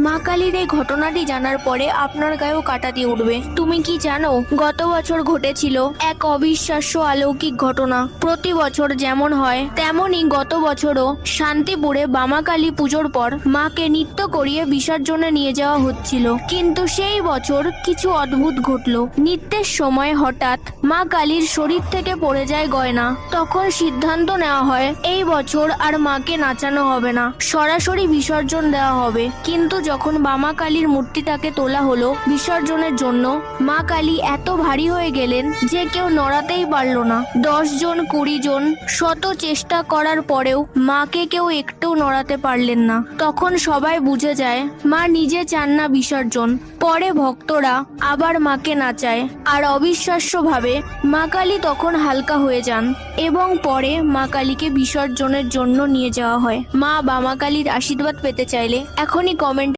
মা কালীর এই ঘটনাটি জানার পরে আপনার গায়েও কাঁটা দিয়ে উঠবে। তুমি কি জানো গত বছর ঘটেছিল এক অবিশ্বাস্য অলৌকিক ঘটনা। প্রতি বছর যেমন হয় তেমনই গত বছরও শান্তিপুরে বামা কালী পুজোর পর মাকে নৃত্য করিয়ে বিসর্জনে নিয়ে যাওয়া হচ্ছিল। কিন্তু সেই বছর কিছু অদ্ভুত ঘটলো। নৃত্যের সময় হঠাৎ মা কালীর শরীর থেকে পড়ে যায় গয়না। তখন সিদ্ধান্ত নেওয়া হয় এই বছর আর মাকে নাচানো হবে না, সরাসরি বিসর্জন দেওয়া হবে। কিন্তু যখন বামা কালীর মূর্তিটাকে তোলা হলো বিসর্জনের জন্য, মা কালী এত ভারী হয়ে গেলেন যে কেউ নড়াতেই পারল না। 10 জন 20 জন শত চেষ্টা করার পরেও মাকে কেউ একটু নড়াতে পারলেন না। তখন সবাই বুঝে যায় মা নিজে চান না বিসর্জন। পরে ভক্তরা আবার মাকে নাচায় আর অবিশ্বাস্যভাবে মা কালী তখন হালকা হয়ে যান এবং পরে মা কালীকে বিসর্জনের জন্য নিয়ে যাওয়া হয়। মা বামা কালীর আশীর্বাদ পেতে চাইলে এখনই কমেন্ট